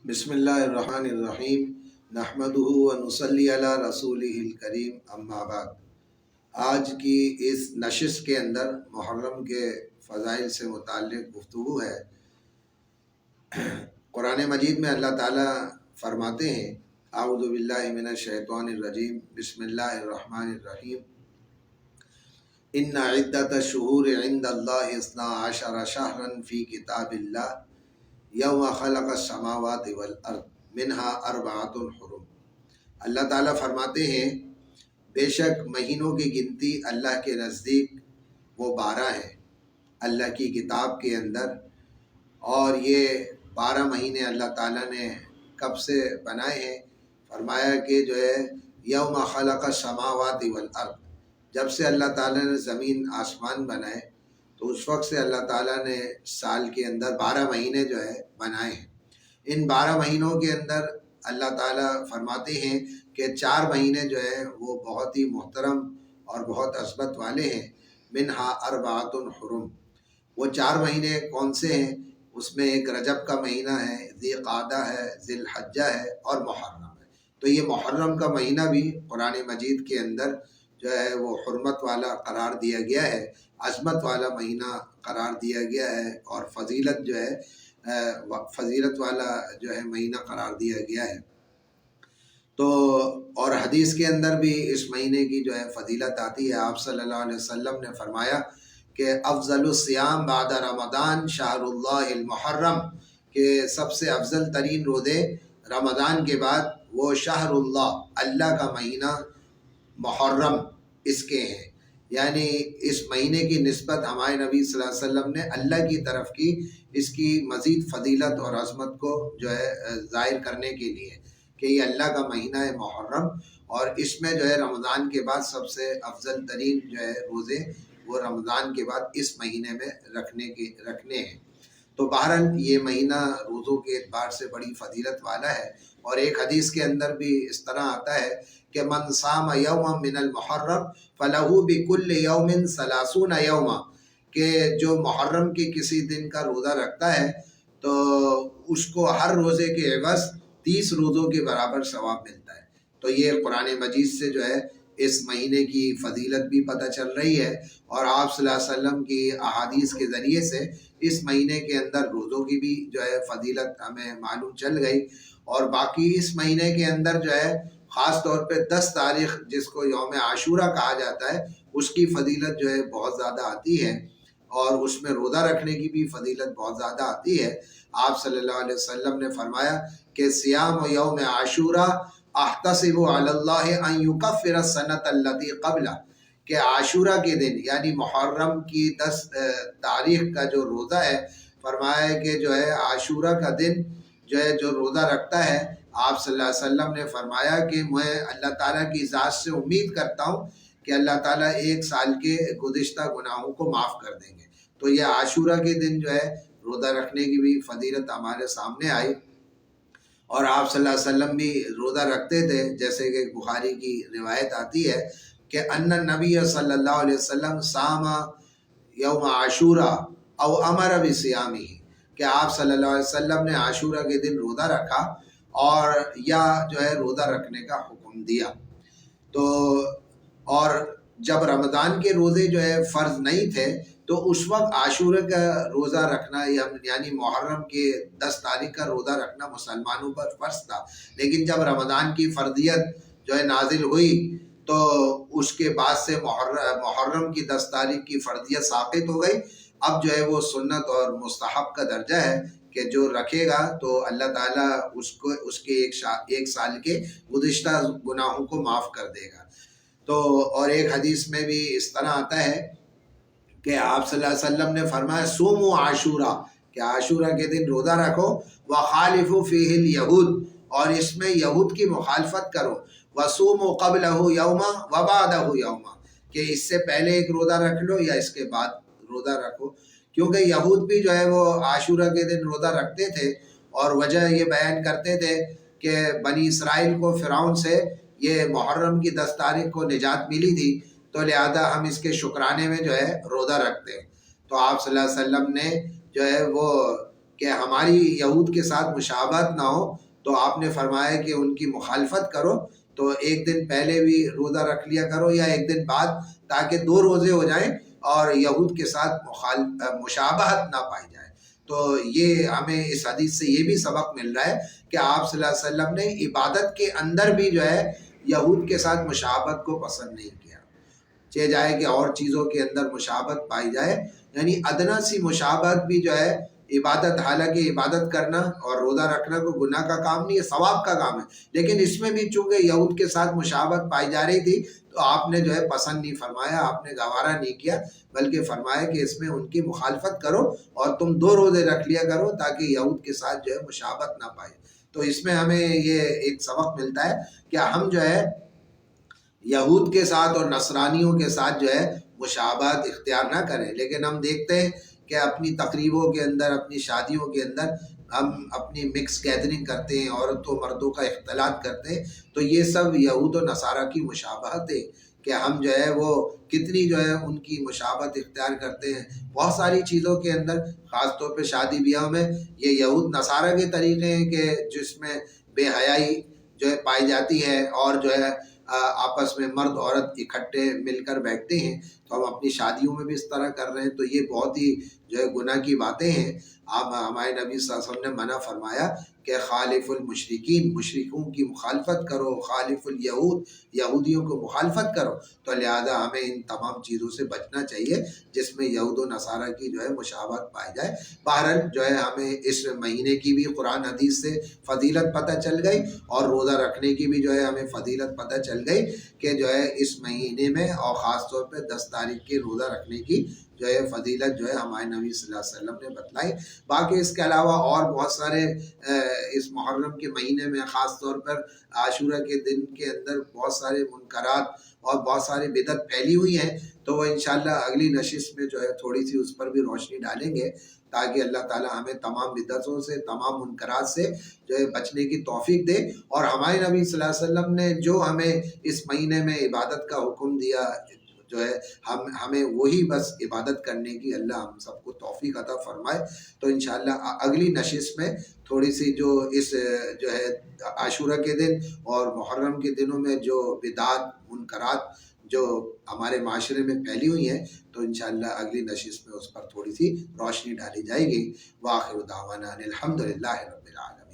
بسم اللہ الرحمن الرحیم نحمدہ و نصلی علی رسولہ الکریم اما بعد۔ آج کی اس نشست کے اندر محرم کے فضائل سے متعلق گفتگو ہے۔ قرآن مجید میں اللہ تعالیٰ فرماتے ہیں اعوذ باللہ من الشیطان الرجیم بسم اللہ الرحمن الرحیم ان عدت الشہور عند اللہ 12 شہرا فی کتاب اللہ یوم خلق السماوات والارض منہا اربعۃ حرم۔ اللہ تعالیٰ فرماتے ہیں بے شک مہینوں کی گنتی اللہ کے نزدیک وہ 12 ہیں اللہ کی کتاب کے اندر، اور یہ 12 مہینے اللہ تعالیٰ نے کب سے بنائے ہیں؟ فرمایا کہ جو ہے یوم خلق السماوات والارض، جب سے اللہ تعالیٰ نے زمین آسمان بنائے تو اس وقت سے اللہ تعالیٰ نے سال کے اندر 12 مہینے جو ہے بنائے ہیں۔ ان 12 مہینوں کے اندر اللہ تعالیٰ فرماتے ہیں کہ 4 مہینے جو ہے وہ بہت ہی محترم اور بہت عظمت والے ہیں۔ منہا اربعۃ حرم، وہ 4 مہینے کون سے ہیں؟ اس میں ایک رجب کا مہینہ ہے، ذی قعدہ ہے، ذی الحجہ ہے اور محرم ہے۔ تو یہ محرم کا مہینہ بھی قرآن مجید کے اندر جو ہے وہ حرمت والا قرار دیا گیا ہے، عظمت والا مہینہ قرار دیا گیا ہے، اور فضیلت جو ہے فضیلت والا جو ہے مہینہ قرار دیا گیا ہے۔ تو اور حدیث کے اندر بھی اس مہینے کی جو ہے فضیلت آتی ہے۔ آپ صلی اللہ علیہ وسلم نے فرمایا کہ افضل الصیام بعد رمضان شہر اللہ المحرم، کہ سب سے افضل ترین روزے رمضان کے بعد وہ شہر اللہ کا مہینہ محرم اس کے ہیں، یعنی اس مہینے کی نسبت ہمارے نبی صلی اللہ علیہ وسلم نے اللہ کی طرف کی، اس کی مزید فضیلت اور عظمت کو جو ہے ظاہر کرنے کے لیے کہ یہ اللہ کا مہینہ ہے محرم، اور اس میں جو ہے رمضان کے بعد سب سے افضل ترین جو ہے روزے وہ رمضان کے بعد اس مہینے میں رکھنے ہیں۔ تو بہرحال یہ مہینہ روزوں کے اعتبار سے بڑی فضیلت والا ہے، اور ایک حدیث کے اندر بھی اس طرح آتا ہے کہ من صام یوما من المحرم فلہ بکل یوم 30 یوما، کہ جو محرم کے کسی دن کا روزہ رکھتا ہے تو اس کو ہر روزے کے عوض 30 روزوں کے برابر ثواب ملتا ہے۔ تو یہ قرآن مجید سے جو ہے اس مہینے کی فضیلت بھی پتہ چل رہی ہے، اور آپ صلی اللہ علیہ وسلم کی احادیث کے ذریعے سے اس مہینے کے اندر روزوں کی بھی جو ہے فضیلت ہمیں معلوم چل گئی۔ اور باقی اس مہینے کے اندر جو ہے خاص طور پہ 10 تاریخ جس کو یوم عاشورہ کہا جاتا ہے، اس کی فضیلت جو ہے بہت زیادہ آتی ہے، اور اس میں روزہ رکھنے کی بھی فضیلت بہت زیادہ آتی ہے۔ آپ صلی اللہ علیہ وسلم نے فرمایا کہ صیام یوم عاشورہ احتسب علی اللہ ان یکفر السنۃ التی قبلہ، کہ عاشورہ کے دن یعنی محرم کی 10 تاریخ کا جو روزہ ہے، فرمایا کہ جو ہے عاشورہ کا دن جو ہے جو روزہ رکھتا ہے، آپ صلی اللہ علیہ وسلم نے فرمایا کہ میں اللہ تعالیٰ کی ذات سے امید کرتا ہوں کہ اللہ تعالیٰ 1 سال کے گزشتہ گناہوں کو معاف کر دیں گے۔ تو یہ عاشورہ کے دن جو ہے روزہ رکھنے کی بھی فضیلت ہمارے سامنے آئی، اور آپ صلی اللہ علیہ وسلم بھی روزہ رکھتے تھے، جیسے کہ بخاری کی روایت آتی ہے کہ ان النبی صلی اللہ علیہ وسلم صام یوم عاشورہ او امر بصیامہ، کہ آپ صلی اللہ علیہ وسلم نے عاشورہ کے دن روزہ رکھا اور یا جو ہے روزہ رکھنے کا حکم دیا۔ تو اور جب رمضان کے روزے جو ہے فرض نہیں تھے تو اس وقت عاشورہ کا روزہ رکھنا یعنی محرم کے 10 تاریخ کا روزہ رکھنا مسلمانوں پر فرض تھا، لیکن جب رمضان کی فرضیت جو ہے نازل ہوئی تو اس کے بعد سے محرم کی 10 تاریخ کی فرضیت ساقط ہو گئی۔ اب جو ہے وہ سنت اور مستحب کا درجہ ہے کہ جو رکھے گا تو اللہ تعالیٰ اس کے 1 سال کے گزشتہ گناہوں کو معاف کر دے گا۔ تو اور ایک حدیث میں بھی اس طرح آتا ہے کہ آپ صلی اللہ علیہ وسلم نے فرمایا صوموا عاشورہ، کہ عاشورہ کے دن روزہ رکھو، وخالفوا فیہ الیہود، اور اس میں یہود کی مخالفت کرو، وصوموا قبلہ یوما وبعدہ یوما، کہ اس سے پہلے ایک روزہ رکھ لو یا اس کے بعد روزہ رکھو، کیونکہ یہود بھی جو ہے وہ عاشورہ کے دن روزہ رکھتے تھے، اور وجہ یہ بیان کرتے تھے کہ بنی اسرائیل کو فرعون سے یہ محرم کی 10 تاریخ کو نجات ملی تھی، تو لہذا ہم اس کے شکرانے میں جو ہے روزہ رکھتے ہیں۔ تو آپ صلی اللہ علیہ وسلم نے جو ہے وہ کہ ہماری یہود کے ساتھ مشابہت نہ ہو، تو آپ نے فرمایا کہ ان کی مخالفت کرو، تو ایک دن پہلے بھی روزہ رکھ لیا کرو یا ایک دن بعد، تاکہ 2 روزے ہو جائیں اور یہود کے ساتھ مشابہت نہ پائی جائے۔ تو یہ ہمیں اس حدیث سے یہ بھی سبق مل رہا ہے کہ آپ صلی اللہ علیہ وسلم نے عبادت کے اندر بھی جو ہے یہود کے ساتھ مشابہت کو پسند نہیں کیا، چاہے جائے کہ اور چیزوں کے اندر مشابہت پائی جائے، یعنی ادنا سی مشابہت بھی جو ہے عبادت، حالانکہ عبادت کرنا اور روزہ رکھنا کوئی گناہ کا کام نہیں ہے، ثواب کا کام ہے، لیکن اس میں بھی چونکہ یہود کے ساتھ مشابہت پائی جا رہی تھی تو آپ نے جو ہے پسند نہیں فرمایا، آپ نے گوارا نہیں کیا، بلکہ فرمایا کہ اس میں ان کی مخالفت کرو اور تم 2 روزے رکھ لیا کرو تاکہ یہود کے ساتھ جو ہے مشابہت نہ پائے۔ تو اس میں ہمیں یہ ایک سبق ملتا ہے کہ ہم جو ہے یہود کے ساتھ اور نصرانیوں کے ساتھ جو ہے مشابہت اختیار نہ کریں، لیکن ہم دیکھتے ہیں کہ اپنی تقریبوں کے اندر، اپنی شادیوں کے اندر ہم اپنی مکس گیدرنگ کرتے ہیں، عورتوں مردوں کا اختلاط کرتے ہیں، تو یہ سب یہود و نصارہ کی مشابہت ہے کہ ہم جو ہے وہ کتنی جو ہے ان کی مشابہت اختیار کرتے ہیں بہت ساری چیزوں کے اندر، خاص طور پہ شادی بیاہ میں۔ یہ یہود نصارہ کے طریقے ہیں کہ جس میں بے حیائی جو ہے پائی جاتی ہے اور جو ہے آپس میں مرد عورت اکٹھے مل کر بیٹھتے ہیں، تو ہم اپنی شادیوں میں بھی اس طرح کر رہے ہیں، تو یہ بہت ہی جو ہے گناہ کی باتیں ہیں۔ ہمارے نبی صلی اللہ علیہ وسلم نے منع فرمایا کہ خالف المشرکین، مشرکوں کی مخالفت کرو، خالف الیہود، یہودیوں کو مخالفت کرو، تو لہذا ہمیں ان تمام چیزوں سے بچنا چاہیے جس میں یہود و نصارہ کی جو ہے مشابہت پائی جائے۔ بہرحال جو ہے ہمیں اس مہینے کی بھی قرآن حدیث سے فضیلت پتہ چل گئی اور روزہ رکھنے کی بھی جو ہے ہمیں فضیلت پتہ چل گئی کہ جو ہے اس مہینے میں اور خاص طور پہ 10 تاریخ کے روزہ رکھنے کی جو ہے فضیلت جو ہے ہمارے نبی صلی اللہ علیہ وسلم نے بتلائی۔ باقی اس کے علاوہ اور بہت سارے اس محرم کے مہینے میں خاص طور پر عاشورہ کے دن کے اندر بہت سارے منکرات اور بہت سارے بدعت پھیلی ہوئی ہیں، تو وہ انشاءاللہ اگلی نشست میں جو ہے تھوڑی سی اس پر بھی روشنی ڈالیں گے تاکہ اللہ تعالی ہمیں تمام بدعتوں سے، تمام منکرات سے جو ہے بچنے کی توفیق دے، اور ہمارے نبی صلی اللہ علیہ وسلم نے جو ہمیں اس مہینے میں عبادت کا حکم دیا جو ہے ہمیں وہی بس عبادت کرنے کی اللہ ہم سب کو توفیق عطا فرمائے۔ تو انشاءاللہ اگلی نشست میں تھوڑی سی جو اس جو ہے عاشورہ کے دن اور محرم کے دنوں میں جو بدعات، منکرات جو ہمارے معاشرے میں پھیلی ہوئی ہیں، تو انشاءاللہ اگلی نشست میں اس پر تھوڑی سی روشنی ڈالی جائے گی۔ وآخر دعوانا ان الحمدللہ رب العالمین۔